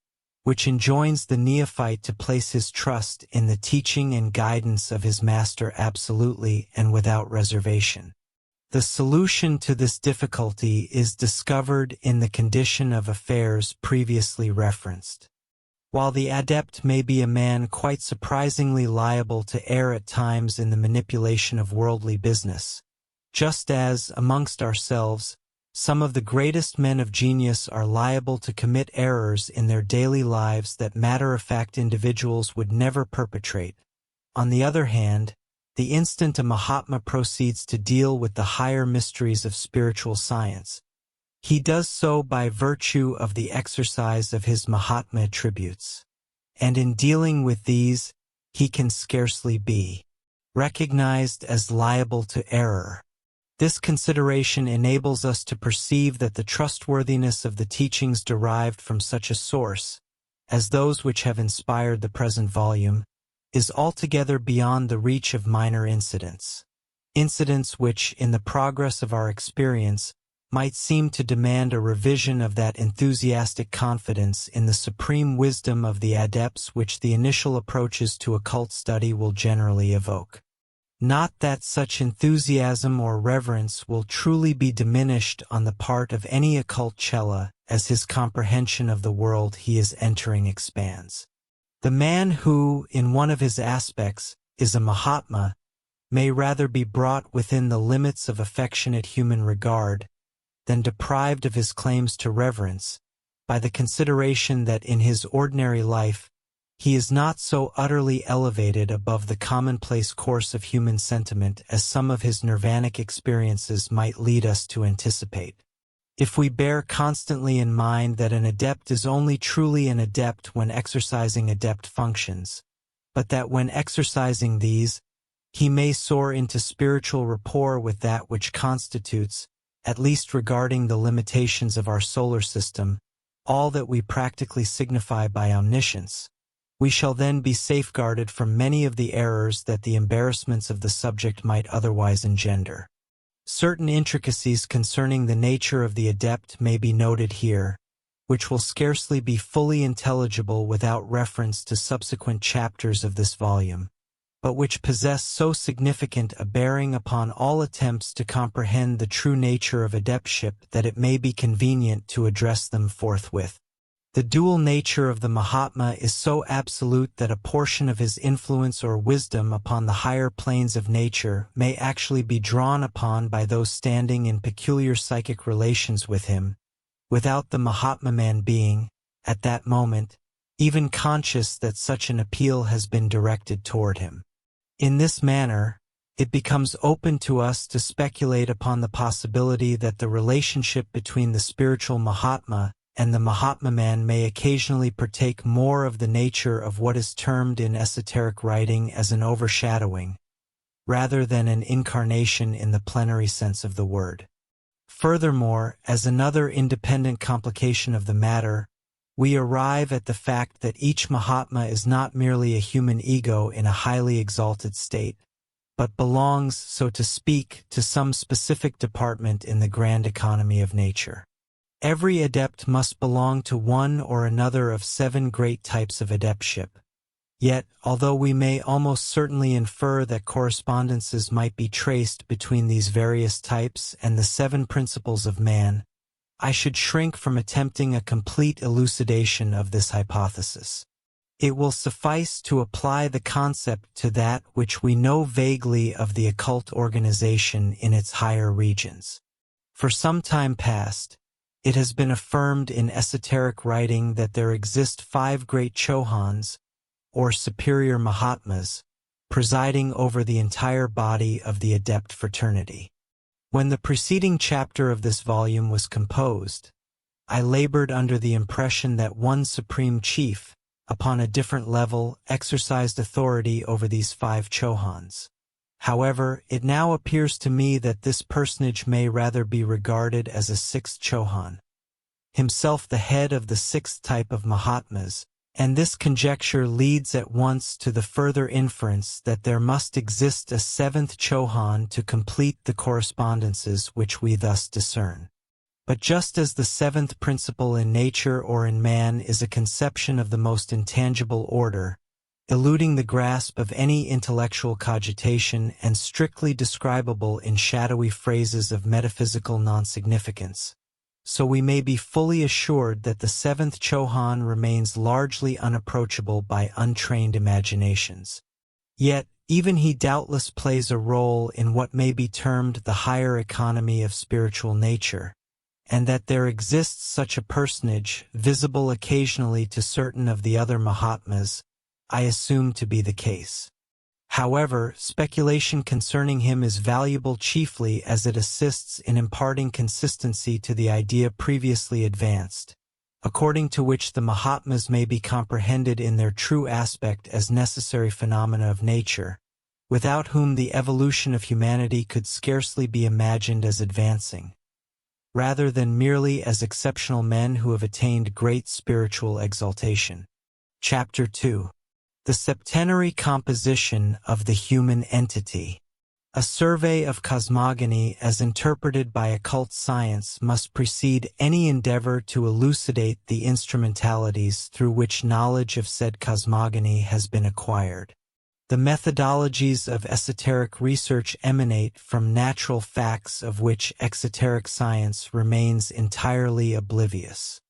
which enjoins the neophyte to place his trust in the teaching and guidance of his master absolutely and without reservation? The solution to this difficulty is discovered in the condition of affairs previously referenced. While the adept may be a man quite surprisingly liable to err at times in the manipulation of worldly business, Just as, amongst ourselves, some of the greatest men of genius are liable to commit errors in their daily lives that matter-of-fact individuals would never perpetrate. On the other hand, the instant a Mahatma proceeds to deal with the higher mysteries of spiritual science, he does so by virtue of the exercise of his Mahatma attributes. And in dealing with these, he can scarcely be recognized as liable to error. This consideration enables us to perceive that the trustworthiness of the teachings derived from such a source, as those which have inspired the present volume, is altogether beyond the reach of minor incidents. Incidents which, in the progress of our experience, might seem to demand a revision of that enthusiastic confidence in the supreme wisdom of the adepts which the initial approaches to occult study will generally evoke. Not that such enthusiasm or reverence will truly be diminished on the part of any occult chela as his comprehension of the world he is entering expands. The man who, in one of his aspects, is a Mahatma, may rather be brought within the limits of affectionate human regard than deprived of his claims to reverence by the consideration that in his ordinary life he is not so utterly elevated above the commonplace course of human sentiment as some of his nirvanic experiences might lead us to anticipate. If we bear constantly in mind that an adept is only truly an adept when exercising adept functions, but that when exercising these, he may soar into spiritual rapport with that which constitutes, at least regarding the limitations of our solar system, all that we practically signify by omniscience, we shall then be safeguarded from many of the errors that the embarrassments of the subject might otherwise engender. Certain intricacies concerning the nature of the adept may be noted here, which will scarcely be fully intelligible without reference to subsequent chapters of this volume, but which possess so significant a bearing upon all attempts to comprehend the true nature of adeptship that it may be convenient to address them forthwith. The dual nature of the Mahatma is so absolute that a portion of his influence or wisdom upon the higher planes of nature may actually be drawn upon by those standing in peculiar psychic relations with him, without the Mahatma man being, at that moment, even conscious that such an appeal has been directed toward him. In this manner, it becomes open to us to speculate upon the possibility that the relationship between the spiritual Mahatma and the Mahatma man may occasionally partake more of the nature of what is termed in esoteric writing as an overshadowing, rather than an incarnation in the plenary sense of the word. Furthermore, as another independent complication of the matter, we arrive at the fact that each Mahatma is not merely a human ego in a highly exalted state, but belongs, so to speak, to some specific department in the grand economy of nature. Every adept must belong to one or another of 7 great types of adeptship. Yet, although we may almost certainly infer that correspondences might be traced between these various types and the 7 principles of man, I should shrink from attempting a complete elucidation of this hypothesis. It will suffice to apply the concept to that which we know vaguely of the occult organization in its higher regions. For some time past, it has been affirmed in esoteric writing that there exist 5 great Chohans, or superior Mahatmas, presiding over the entire body of the adept fraternity. When the preceding chapter of this volume was composed, I labored under the impression that one supreme chief, upon a different level, exercised authority over these 5 Chohans. However, it now appears to me that this personage may rather be regarded as a 6th Chohan, himself the head of the 6th type of Mahatmas, and this conjecture leads at once to the further inference that there must exist a 7th Chohan to complete the correspondences which we thus discern. But just as the 7th principle in nature or in man is a conception of the most intangible order, eluding the grasp of any intellectual cogitation and strictly describable in shadowy phrases of metaphysical non-significance, so we may be fully assured that the 7th Chohan remains largely unapproachable by untrained imaginations. Yet, Even he doubtless plays a role in what may be termed the higher economy of spiritual nature, and that there exists such a personage, visible occasionally to certain of the other Mahatmas, I assume to be the case. However, speculation concerning him is valuable chiefly as it assists in imparting consistency to the idea previously advanced, according to which the Mahatmas may be comprehended in their true aspect as necessary phenomena of nature, without whom the evolution of humanity could scarcely be imagined as advancing, rather than merely as exceptional men who have attained great spiritual exaltation. Chapter 2. The Septenary Composition of the Human Entity. A survey of cosmogony as interpreted by occult science must precede any endeavor to elucidate the instrumentalities through which knowledge of said cosmogony has been acquired. The methodologies of esoteric research emanate from natural facts of which exoteric science remains entirely oblivious.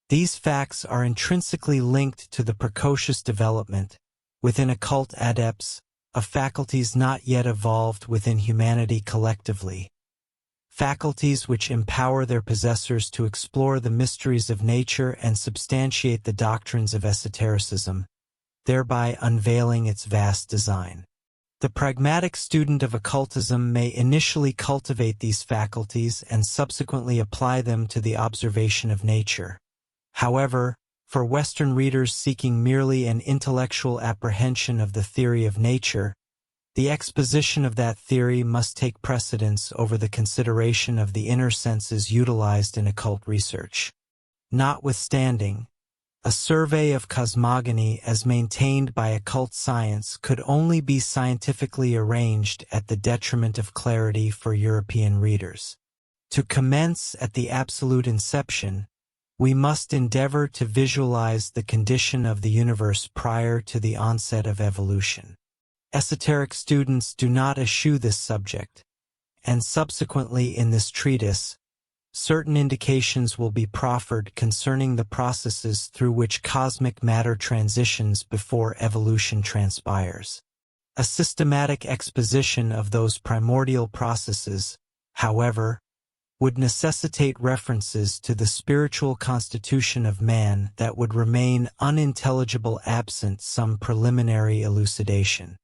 These facts are intrinsically linked to the precocious development, within occult adepts, of faculties not yet evolved within humanity collectively, faculties which empower their possessors to explore the mysteries of nature and substantiate the doctrines of esotericism, thereby unveiling its vast design. The pragmatic student of occultism may initially cultivate these faculties and subsequently apply them to the observation of nature. However, for Western readers seeking merely an intellectual apprehension of the theory of nature, the exposition of that theory must take precedence over the consideration of the inner senses utilized in occult research. Notwithstanding, a survey of cosmogony as maintained by occult science could only be scientifically arranged at the detriment of clarity for European readers. To commence at the absolute inception, we must endeavor to visualize the condition of the universe prior to the onset of evolution. Esoteric students do not eschew this subject, and subsequently in this treatise, certain indications will be proffered concerning the processes through which cosmic matter transitions before evolution transpires. A systematic exposition of those primordial processes, however, would necessitate references to the spiritual constitution of man that would remain unintelligible absent some preliminary elucidation.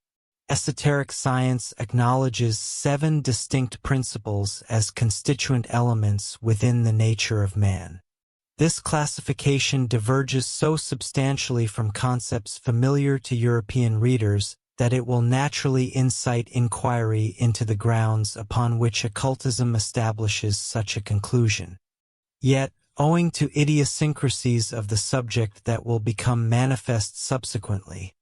Esoteric science acknowledges 7 distinct principles as constituent elements within the nature of man. This classification diverges so substantially from concepts familiar to European readers that it will naturally incite inquiry into the grounds upon which occultism establishes such a conclusion. Yet, owing to idiosyncrasies of the subject that will become manifest subsequently,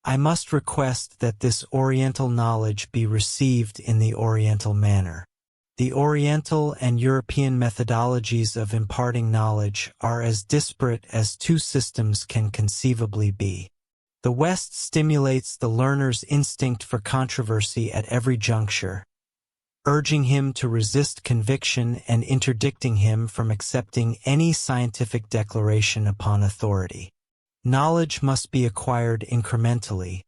I must request that this Oriental knowledge be received in the Oriental manner. The Oriental and European methodologies of imparting knowledge are as disparate as 2 systems can conceivably be. The West stimulates the learner's instinct for controversy at every juncture, urging him to resist conviction and interdicting him from accepting any scientific declaration upon authority. Knowledge must be acquired incrementally,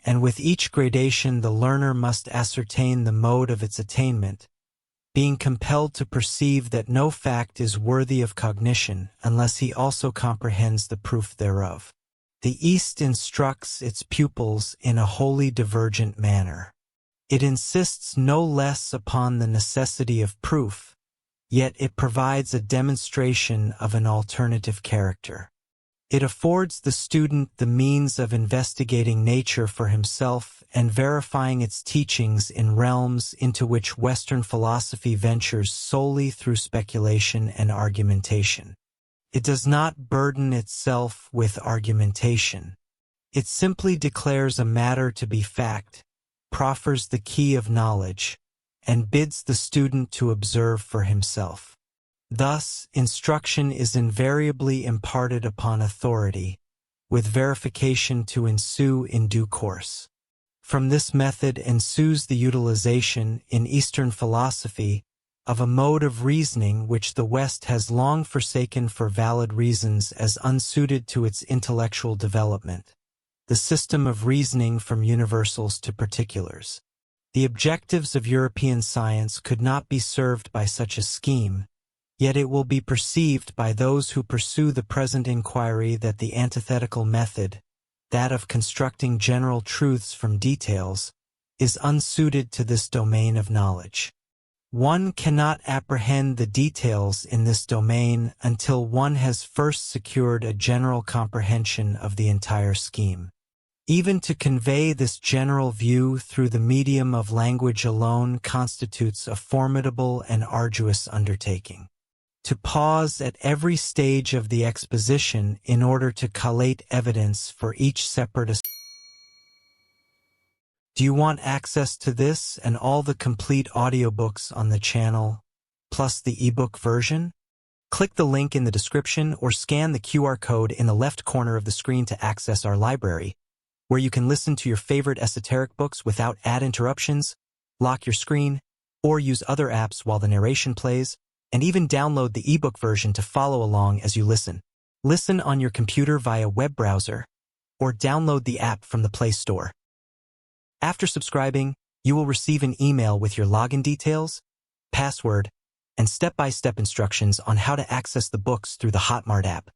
and with each gradation the learner must ascertain the mode of its attainment, being compelled to perceive that no fact is worthy of cognition unless he also comprehends the proof thereof. The East instructs its pupils in a wholly divergent manner. It insists no less upon the necessity of proof, yet it provides a demonstration of an alternative character. It affords the student the means of investigating nature for himself and verifying its teachings in realms into which Western philosophy ventures solely through speculation and argumentation. It does not burden itself with argumentation. It simply declares a matter to be fact, proffers the key of knowledge, and bids the student to observe for himself. Thus, instruction is invariably imparted upon authority, with verification to ensue in due course. From this method ensues the utilization, in Eastern philosophy, of a mode of reasoning which the West has long forsaken for valid reasons as unsuited to its intellectual development. the system of reasoning from universals to particulars. The objectives of European science could not be served by such a scheme, yet it will be perceived by those who pursue the present inquiry that the antithetical method, that of constructing general truths from details, is unsuited to this domain of knowledge. One cannot apprehend the details in this domain until one has first secured a general comprehension of the entire scheme. Even to convey this general view through the medium of language alone constitutes a formidable and arduous undertaking. To pause at every stage of the exposition in order to collate evidence for each separate. Do you want access to this and all the complete audiobooks on the channel, plus the ebook version? Click the link in the description or scan the QR code in the left corner of the screen to access our library, where you can listen to your favorite esoteric books without ad interruptions, lock your screen, or use other apps while the narration plays, and even download the ebook version to follow along as you listen. Listen on your computer via web browser, or download the app from the Play Store. After subscribing, you will receive an email with your login details, password, and step-by-step instructions on how to access the books through the Hotmart app.